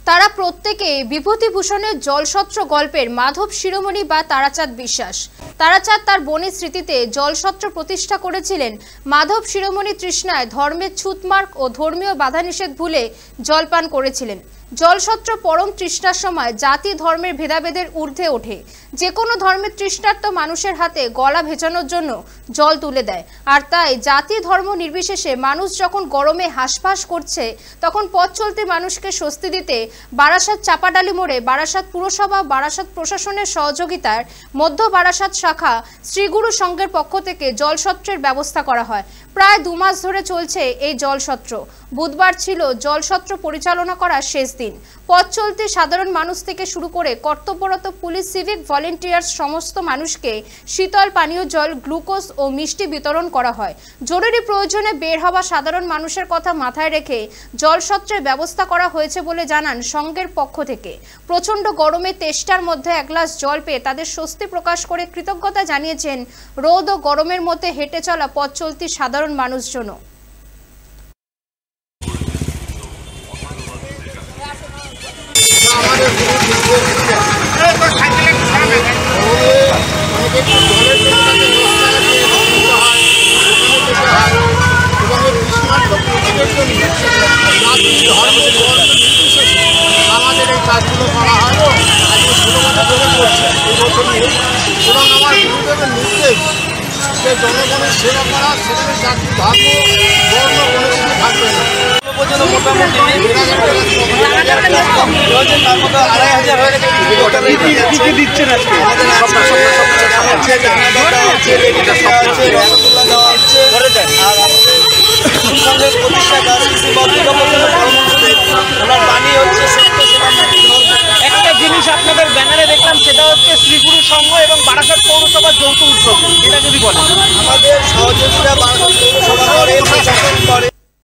তারা প্রত্যেকে বিভূতিভূষণের জলছত্র গল্পের মাধব শিরোমণি বা তারাচাঁদ বিশ্বাস। তারাচাঁদ তার বোনের স্মৃতিতে জলছত্র প্রতিষ্ঠা করেছিলেন। মাধব শিরোমণি তৃষ্ণায় ধর্মের ছুতমার্গ ও ধর্মীয় বাধানিষেধ ভুলে জলপান করেছিলেন। জলছত্র পরম তৃষ্ণার সময় জাতি ধর্মের ভেদাভেদের ঊর্ধ্বে ওঠে। যে কোনো ধর্মের তৃষ্ণার্ত মানুষের হাতে গলা ভেজানোর জন্য জল তুলে দেয়। আর তাই জাতি ধর্ম নির্বিশেষে মানুষ যখন গরমে হাঁসফাঁস করছে, তখন পথ চলতি মানুষকে স্বস্তি দিতে বারাসাত চাপাডালি মোড়ে বারাসাত পুরসভা বারাসাত প্রশাসনের সহযোগিতার মধ্য বারাসাত শাখা শ্রীগুরু সংঘের পক্ষ থেকে জলছত্রের ব্যবস্থা করা হয়। প্রায় 2 মাস ধরে চলছে এই জলছত্র। বুধবার ছিল জলছত্র পরিচালনা করার শেষ দিন। পথ চলতি সাধারণ মানুষ থেকে শুরু করে কর্তব্যরত পুলিশ, সিভিক ভলেন্টিয়ার্স সমস্ত মানুষকে শীতল পানীয় জল, গ্লুকোজ ও মিষ্টি বিতরণ করা হয়। জরুরি প্রয়োজনে বের হওয়া সাধারণ মানুষের কথা মাথায় রেখে জলছত্রের ব্যবস্থা করা হয়েছে বলে জানান সংঘের পক্ষ থেকে। প্রচণ্ড গরমে তেষ্টার মধ্যে 1 গ্লাস জল পেয়ে তাদের স্বস্তি প্রকাশ করে কৃতজ্ঞতা জানিয়েছেন রোদ ও গরমের মধ্যে হেঁটে চলা পথ চলতি সাধারণ মানুষজন। আমাদের এই কাজগুলো করা হয় আজকে ছোটোখাটো জমে পড়ছে এই বছর নিয়ে, এবং আমার গুরুদেবের নির্দেশ যে জনগণের সেবা করা, সেখানে জাতি ধর্ম বর্ণ কোনো কিছু থাকবে না। মোটামুটি তার মতো 2500 হয়ে গেছে। দিচ্ছেন আজকে আমাদের হচ্ছে জানাটা হচ্ছে, লেডিটা হচ্ছে, রসগোল্লা দেওয়া হচ্ছে। আর আমাদের প্রতিষ্ঠাতা শ্রী ওনার বাণী হচ্ছে সত্য সেবা। একটা জিনিস আপনাদের ব্যানারে দেখলাম, সেটা হচ্ছে শ্রীগুরু সংঘ এবং বারাসাত পৌরসভার যৌথ উদ্যোগ, এটা যদি বলেন। আমাদের সহযোগিতা বারাসাত পৌরসভা